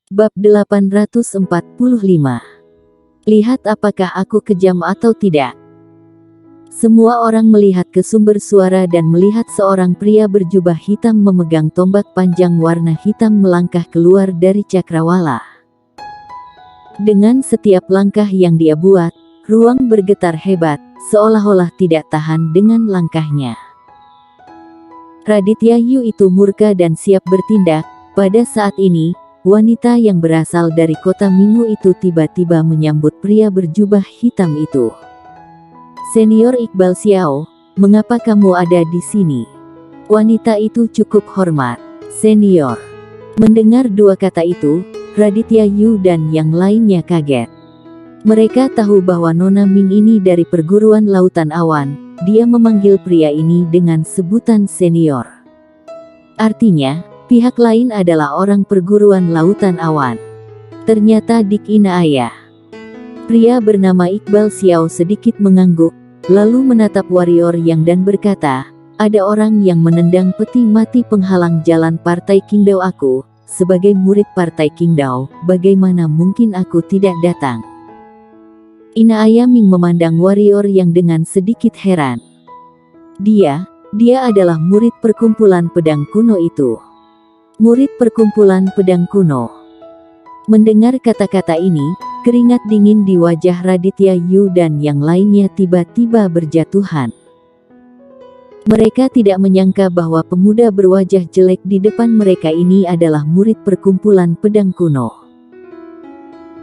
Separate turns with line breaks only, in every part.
Bab 845. Lihat apakah aku kejam atau tidak. Semua orang melihat ke sumber suara dan melihat seorang pria berjubah hitam memegang tombak panjang warna hitam melangkah keluar dari cakrawala. Dengan setiap langkah yang dia buat, ruang bergetar hebat, seolah-olah tidak tahan dengan langkahnya. Raditya Yu itu murka dan siap bertindak. Pada saat ini, wanita yang berasal dari kota Minggu itu tiba-tiba menyambut pria berjubah hitam itu. "Senior Iqbal Xiao, mengapa kamu ada di sini?" Wanita itu cukup hormat. "Senior." Mendengar dua kata itu, Raditya Yu dan yang lainnya kaget. Mereka tahu bahwa Nona Ming ini dari perguruan Lautan Awan. Dia memanggil pria ini dengan sebutan senior. Artinya, pihak lain adalah orang perguruan Lautan Awan. Ternyata Dik Inaaya. Pria bernama Iqbal Xiao sedikit mengangguk, lalu menatap warrior yang dan berkata, "Ada orang yang menendang peti mati penghalang jalan Partai Qingdao aku. Sebagai murid Partai Qingdao, bagaimana mungkin aku tidak datang?" Inaaya Ming memandang warrior yang dengan sedikit heran. Dia adalah murid perkumpulan pedang kuno itu. Murid perkumpulan pedang kuno. Mendengar kata-kata ini, keringat dingin di wajah Raditya Yu dan yang lainnya tiba-tiba berjatuhan. Mereka tidak menyangka bahwa pemuda berwajah jelek di depan mereka ini adalah murid perkumpulan pedang kuno.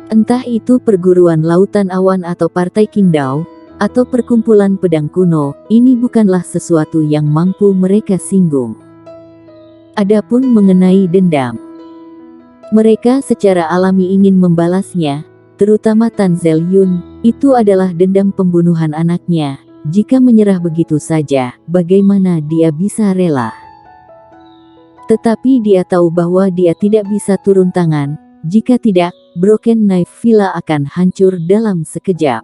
Entah itu perguruan Lautan Awan atau Partai Qingdao, atau perkumpulan pedang kuno, ini bukanlah sesuatu yang mampu mereka singgung. Adapun mengenai dendam, mereka secara alami ingin membalasnya, terutama Tan Zel Yun, itu adalah dendam pembunuhan anaknya. Jika menyerah begitu saja, bagaimana dia bisa rela? Tetapi dia tahu bahwa dia tidak bisa turun tangan, jika tidak, Broken Knife Villa akan hancur dalam sekejap.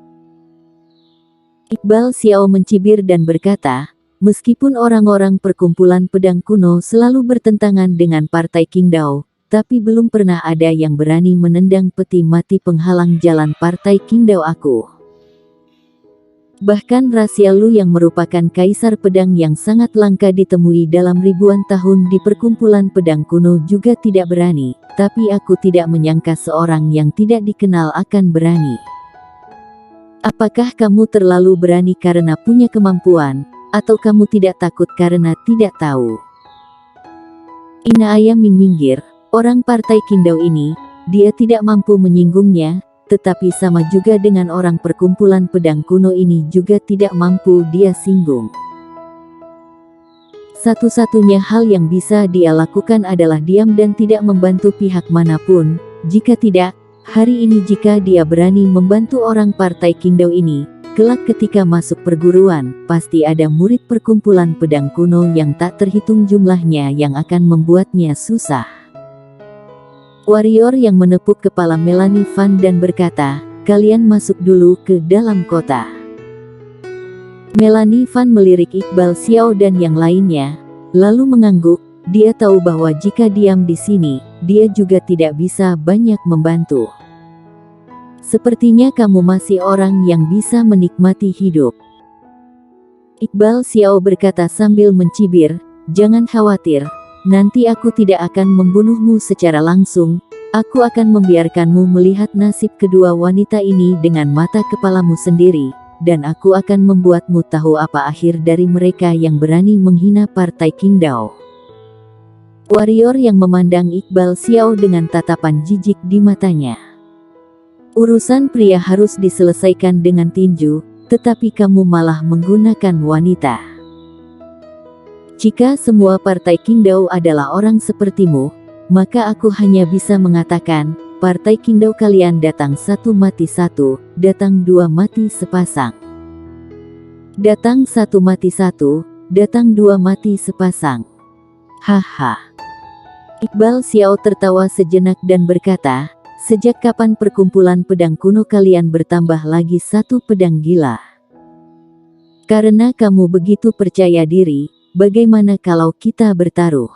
Iqbal Xiao mencibir dan berkata, "Meskipun orang-orang perkumpulan pedang kuno selalu bertentangan dengan Partai Qingdao, tapi belum pernah ada yang berani menendang peti mati penghalang jalan Partai Qingdao aku. Bahkan Rasia Lu yang merupakan kaisar pedang yang sangat langka ditemui dalam ribuan tahun di perkumpulan pedang kuno juga tidak berani, tapi aku tidak menyangka seorang yang tidak dikenal akan berani. Apakah kamu terlalu berani karena punya kemampuan, atau kamu tidak takut karena tidak tahu?" Inaaya Ming minggir, orang Partai Qingdao ini, dia tidak mampu menyinggungnya, tetapi sama juga dengan orang perkumpulan pedang kuno ini juga tidak mampu dia singgung. Satu-satunya hal yang bisa dia lakukan adalah diam dan tidak membantu pihak manapun. Jika tidak, hari ini jika dia berani membantu orang Partai Qingdao ini, kelak ketika masuk perguruan, pasti ada murid perkumpulan pedang kuno yang tak terhitung jumlahnya yang akan membuatnya susah. Warrior yang menepuk kepala Melanie Fan dan berkata, "Kalian masuk dulu ke dalam kota." Melanie Fan melirik Iqbal Xiao dan yang lainnya, lalu mengangguk. Dia tahu bahwa jika diam di sini, dia juga tidak bisa banyak membantu. "Sepertinya kamu masih orang yang bisa menikmati hidup." Iqbal Xiao berkata sambil mencibir, "Jangan khawatir. Nanti aku tidak akan membunuhmu secara langsung, aku akan membiarkanmu melihat nasib kedua wanita ini dengan mata kepalamu sendiri, dan aku akan membuatmu tahu apa akhir dari mereka yang berani menghina Partai Qingdao." Warrior yang memandang Iqbal Xiao dengan tatapan jijik di matanya. "Urusan pria harus diselesaikan dengan tinju, tetapi kamu malah menggunakan wanita. Jika semua Partai Qingdao adalah orang sepertimu, maka aku hanya bisa mengatakan, Partai Qingdao kalian datang satu mati satu, datang dua mati sepasang. Datang satu mati satu, datang dua mati sepasang. Haha." Iqbal Xiao tertawa sejenak dan berkata, "Sejak kapan perkumpulan pedang kuno kalian bertambah lagi satu pedang gila? Karena kamu begitu percaya diri, bagaimana kalau kita bertaruh?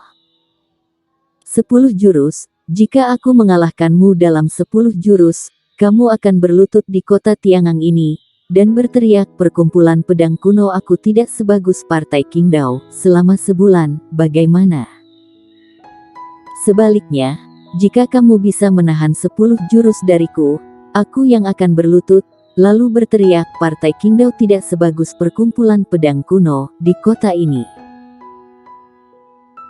10 jurus, jika aku mengalahkanmu dalam 10 jurus, kamu akan berlutut di kota Tiangang ini, dan berteriak perkumpulan pedang kuno aku tidak sebagus partai Qingdao selama sebulan, bagaimana? Sebaliknya, jika kamu bisa menahan 10 jurus dariku, aku yang akan berlutut, lalu berteriak partai Qingdao tidak sebagus perkumpulan pedang kuno di kota ini.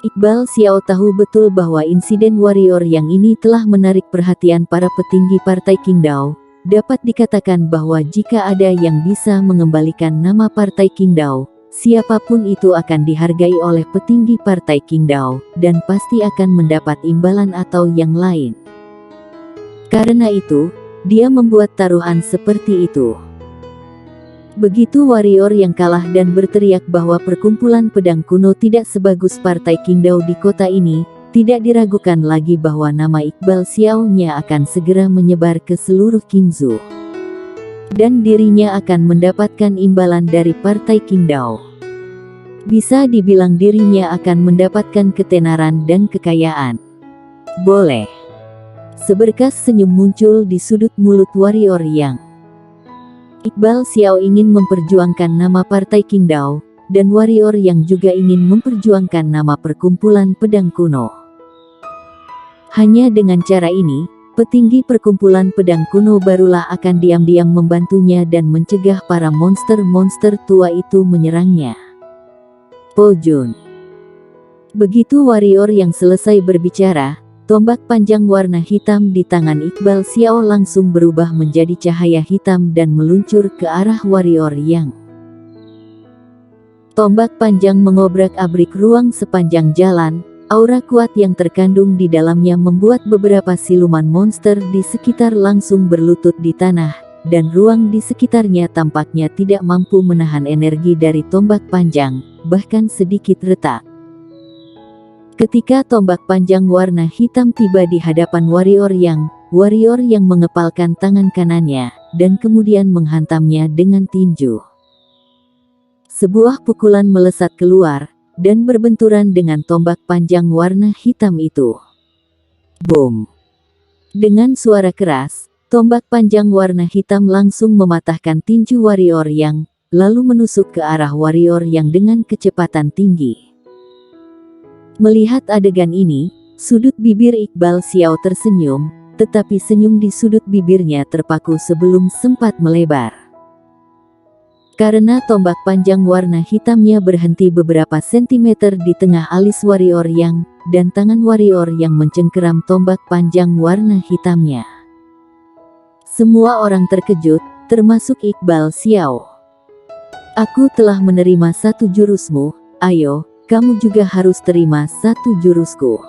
Iqbal Xiao tahu betul bahwa insiden warrior yang ini telah menarik perhatian para petinggi partai Qingdao. Dapat dikatakan bahwa jika ada yang bisa mengembalikan nama partai Qingdao, siapapun itu akan dihargai oleh petinggi partai Qingdao, dan pasti akan mendapat imbalan atau yang lain. Karena itu, dia membuat taruhan seperti itu. Begitu warrior yang kalah dan berteriak bahwa perkumpulan pedang kuno tidak sebagus partai Qingdao di kota ini, tidak diragukan lagi bahwa nama Iqbal Xiao-nya akan segera menyebar ke seluruh Qingzhou. Dan dirinya akan mendapatkan imbalan dari partai Qingdao. Bisa dibilang dirinya akan mendapatkan ketenaran dan kekayaan. Boleh. Seberkas senyum muncul di sudut mulut warrior yang. Iqbal Xiao ingin memperjuangkan nama partai Qingdao, dan warrior yang juga ingin memperjuangkan nama perkumpulan pedang kuno. Hanya dengan cara ini, petinggi perkumpulan pedang kuno barulah akan diam-diam membantunya dan mencegah para monster-monster tua itu menyerangnya. Po Jun. Begitu warrior yang selesai berbicara, tombak panjang warna hitam di tangan Iqbal Xiao langsung berubah menjadi cahaya hitam dan meluncur ke arah warrior yang. Tombak panjang mengobrak-abrik ruang sepanjang jalan. Aura kuat yang terkandung di dalamnya membuat beberapa siluman monster di sekitar langsung berlutut di tanah, dan ruang di sekitarnya tampaknya tidak mampu menahan energi dari tombak panjang, bahkan sedikit retak. Ketika tombak panjang warna hitam tiba di hadapan warrior yang mengepalkan tangan kanannya, dan kemudian menghantamnya dengan tinju. Sebuah pukulan melesat keluar, dan berbenturan dengan tombak panjang warna hitam itu. Boom! Dengan suara keras, tombak panjang warna hitam langsung mematahkan tinju warrior yang, lalu menusuk ke arah warrior yang dengan kecepatan tinggi. Melihat adegan ini, sudut bibir Iqbal Xiao tersenyum, tetapi senyum di sudut bibirnya terpaku sebelum sempat melebar. Karena tombak panjang warna hitamnya berhenti beberapa sentimeter di tengah alis warrior yang, dan tangan warrior yang mencengkeram tombak panjang warna hitamnya. Semua orang terkejut, termasuk Iqbal Xiao. Aku telah menerima satu jurusmu, ayo, kamu juga harus terima satu jurusku.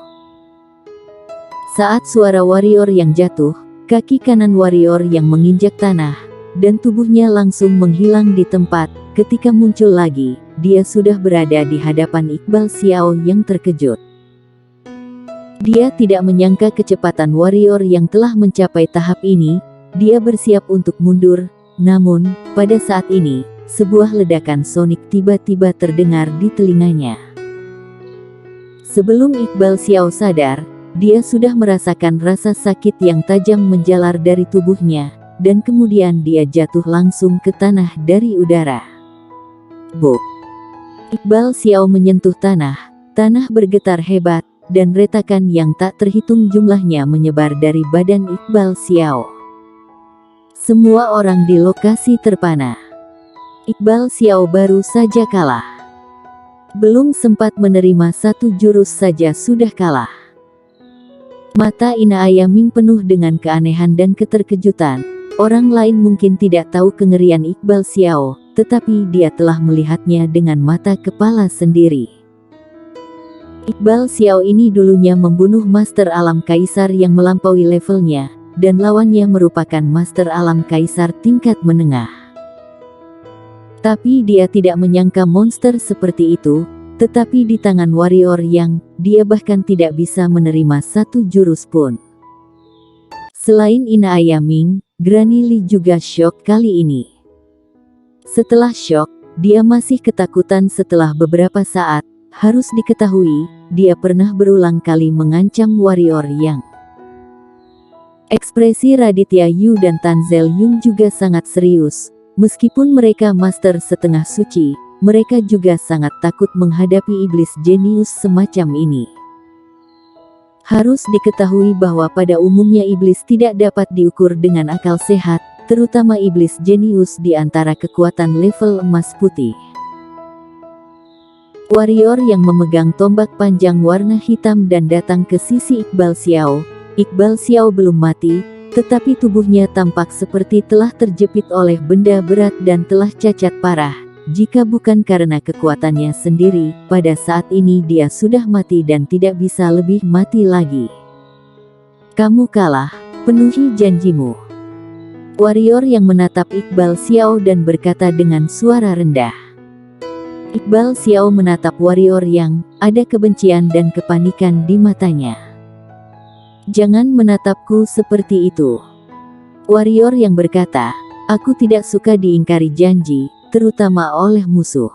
Saat suara warrior yang jatuh, kaki kanan warrior yang menginjak tanah, dan tubuhnya langsung menghilang di tempat. Ketika muncul lagi, dia sudah berada di hadapan Iqbal Xiao yang terkejut. Dia tidak menyangka kecepatan warrior yang telah mencapai tahap ini. Dia bersiap untuk mundur, namun, pada saat ini, sebuah ledakan sonik tiba-tiba terdengar di telinganya. Sebelum Iqbal Xiao sadar, dia sudah merasakan rasa sakit yang tajam menjalar dari tubuhnya, dan kemudian dia jatuh langsung ke tanah dari udara. Buk! Iqbal Xiao menyentuh tanah bergetar hebat, dan retakan yang tak terhitung jumlahnya menyebar dari badan Iqbal Xiao. Semua orang di lokasi terpana. Iqbal Xiao baru saja kalah. Belum sempat menerima satu jurus saja sudah kalah. Mata Ina Ayaming penuh dengan keanehan dan keterkejutan. Orang lain mungkin tidak tahu kengerian Iqbal Xiao, tetapi dia telah melihatnya dengan mata kepala sendiri. Iqbal Xiao ini dulunya membunuh Master Alam Kaisar yang melampaui levelnya, dan lawannya merupakan Master Alam Kaisar tingkat menengah. Tapi dia tidak menyangka monster seperti itu, tetapi di tangan warrior yang, dia bahkan tidak bisa menerima satu jurus pun. Selain Ina Ayaming, Granny Li juga syok kali ini. Setelah syok, dia masih ketakutan setelah beberapa saat. Harus diketahui, dia pernah berulang kali mengancam warrior yang. Ekspresi Raditya Yu dan Tan Zel Yun juga sangat serius. Meskipun mereka master setengah suci, mereka juga sangat takut menghadapi iblis jenius semacam ini. Harus diketahui bahwa pada umumnya iblis tidak dapat diukur dengan akal sehat, terutama iblis jenius di antara kekuatan level emas putih. Warrior yang memegang tombak panjang warna hitam dan datang ke sisi Iqbal Xiao. Iqbal Xiao belum mati, tetapi tubuhnya tampak seperti telah terjepit oleh benda berat dan telah cacat parah. Jika bukan karena kekuatannya sendiri, pada saat ini dia sudah mati dan tidak bisa lebih mati lagi. Kamu kalah, penuhi janjimu. Warrior yang menatap Iqbal Xiao dan berkata dengan suara rendah. Iqbal Xiao menatap warrior yang ada kebencian dan kepanikan di matanya. Jangan menatapku seperti itu. Warrior yang berkata, aku tidak suka diingkari janji, terutama oleh musuh.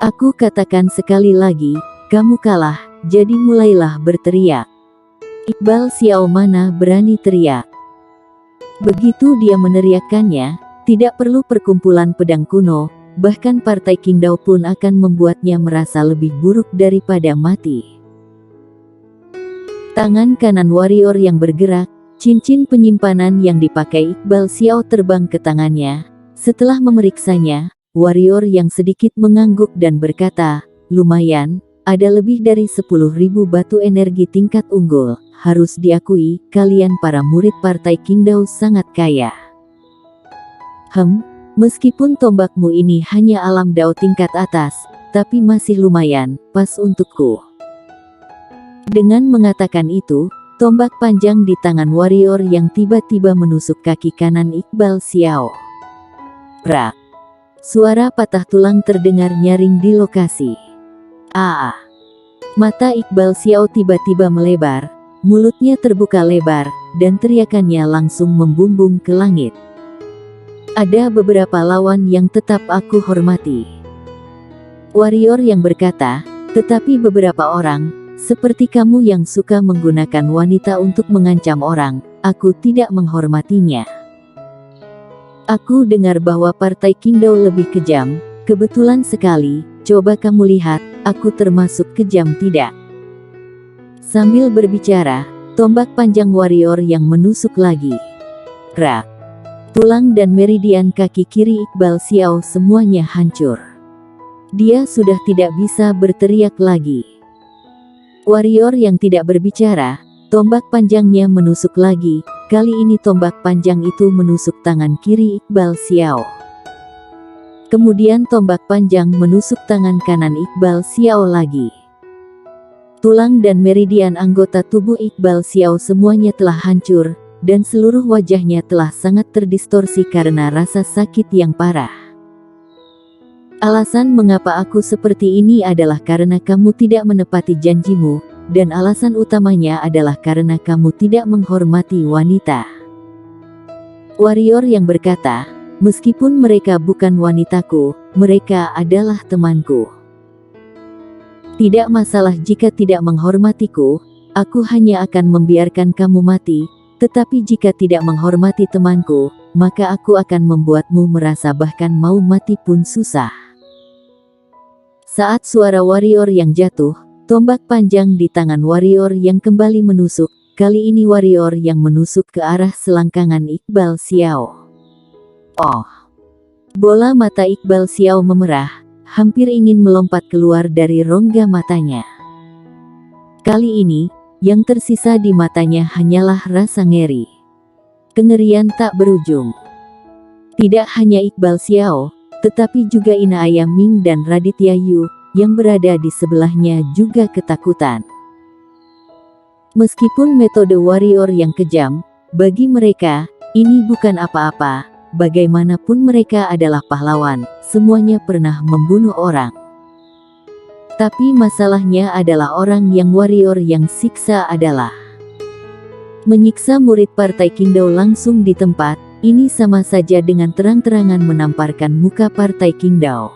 Aku katakan sekali lagi, kamu kalah, jadi mulailah berteriak. Iqbal Xiao mana berani teriak. Begitu dia meneriakkannya, tidak perlu perkumpulan pedang kuno, bahkan partai Qingdao pun akan membuatnya merasa lebih buruk daripada mati. Tangan kanan warrior yang bergerak, cincin penyimpanan yang dipakai Iqbal Xiao terbang ke tangannya. Setelah memeriksanya, warrior yang sedikit mengangguk dan berkata, lumayan, ada lebih dari 10.000 batu energi tingkat unggul. Harus diakui, kalian para murid partai Qingdao sangat kaya. Meskipun tombakmu ini hanya alam dao tingkat atas, tapi masih lumayan, pas untukku. Dengan mengatakan itu, tombak panjang di tangan warrior yang tiba-tiba menusuk kaki kanan Iqbal Xiao. Prak. Suara patah tulang terdengar nyaring di lokasi. Mata Iqbal Xiao tiba-tiba melebar, mulutnya terbuka lebar, dan teriakannya langsung membumbung ke langit. Ada beberapa lawan yang tetap aku hormati. Warrior yang berkata, tetapi beberapa orang, seperti kamu yang suka menggunakan wanita untuk mengancam orang, aku tidak menghormatinya. Aku dengar bahwa partai Qingdao lebih kejam, kebetulan sekali, coba kamu lihat, aku termasuk kejam tidak? Sambil berbicara, tombak panjang warrior yang menusuk lagi. Krak. Tulang dan meridian kaki kiri Iqbal Xiao semuanya hancur. Dia sudah tidak bisa berteriak lagi. Warrior yang tidak berbicara, tombak panjangnya menusuk lagi. Kali ini tombak panjang itu menusuk tangan kiri Iqbal Xiao. Kemudian tombak panjang menusuk tangan kanan Iqbal Xiao lagi. Tulang dan meridian anggota tubuh Iqbal Xiao semuanya telah hancur, dan seluruh wajahnya telah sangat terdistorsi karena rasa sakit yang parah. Alasan mengapa aku seperti ini adalah karena kamu tidak menepati janjimu, dan alasan utamanya adalah karena kamu tidak menghormati wanita. Warrior yang berkata, meskipun mereka bukan wanitaku, mereka adalah temanku. Tidak masalah jika tidak menghormatiku, aku hanya akan membiarkan kamu mati, tetapi jika tidak menghormati temanku, maka aku akan membuatmu merasa bahkan mau mati pun susah. Saat suara warrior yang jatuh, tombak panjang di tangan warrior yang kembali menusuk, kali ini warrior yang menusuk ke arah selangkangan Iqbal Xiao. Bola mata Iqbal Xiao memerah, hampir ingin melompat keluar dari rongga matanya. Kali ini, yang tersisa di matanya hanyalah rasa ngeri. Kengerian tak berujung. Tidak hanya Iqbal Xiao, tetapi juga Ina Ayam Ming dan Raditya Yu, yang berada di sebelahnya juga ketakutan. Meskipun metode warrior yang kejam, bagi mereka, ini bukan apa-apa, bagaimanapun mereka adalah pahlawan, semuanya pernah membunuh orang. Tapi masalahnya adalah orang yang warrior yang siksa adalah menyiksa murid partai Qingdao langsung di tempat. Ini sama saja dengan terang-terangan menamparkan muka partai Qingdao.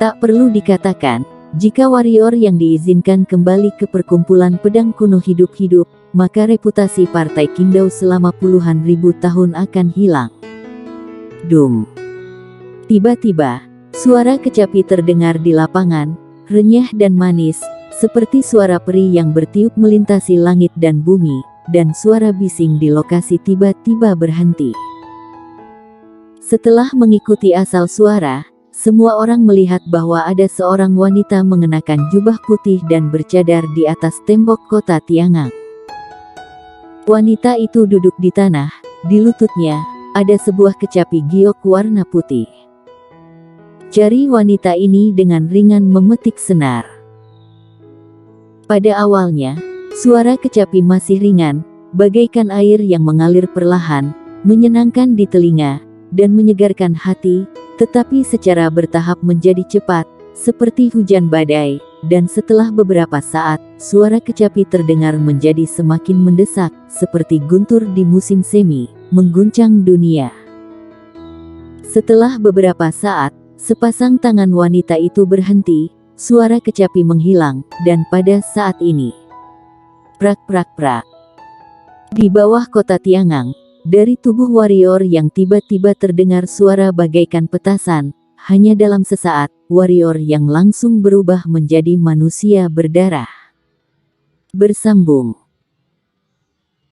Tak perlu dikatakan, jika warrior yang diizinkan kembali ke perkumpulan pedang kuno hidup-hidup, maka reputasi Partai Qingdao selama puluhan ribu tahun akan hilang. Dung. Tiba-tiba, suara kecapi terdengar di lapangan, renyah dan manis, seperti suara peri yang bertiup melintasi langit dan bumi, dan suara bising di lokasi tiba-tiba berhenti. Setelah mengikuti asal suara, semua orang melihat bahwa ada seorang wanita mengenakan jubah putih dan bercadar di atas tembok kota Tiangang. Wanita itu duduk di tanah, di lututnya ada sebuah kecapi giok warna putih. Jari wanita ini dengan ringan memetik senar. Pada awalnya, suara kecapi masih ringan, bagaikan air yang mengalir perlahan, menyenangkan di telinga, dan menyegarkan hati, tetapi secara bertahap menjadi cepat, seperti hujan badai, dan setelah beberapa saat, suara kecapi terdengar menjadi semakin mendesak, seperti guntur di musim semi, mengguncang dunia. Setelah beberapa saat, sepasang tangan wanita itu berhenti, suara kecapi menghilang, dan pada saat ini, prak prak prak. Di bawah kota Tiangang, dari tubuh warrior yang tiba-tiba terdengar suara bagaikan petasan, hanya dalam sesaat, warrior yang langsung berubah menjadi manusia berdarah. Bersambung.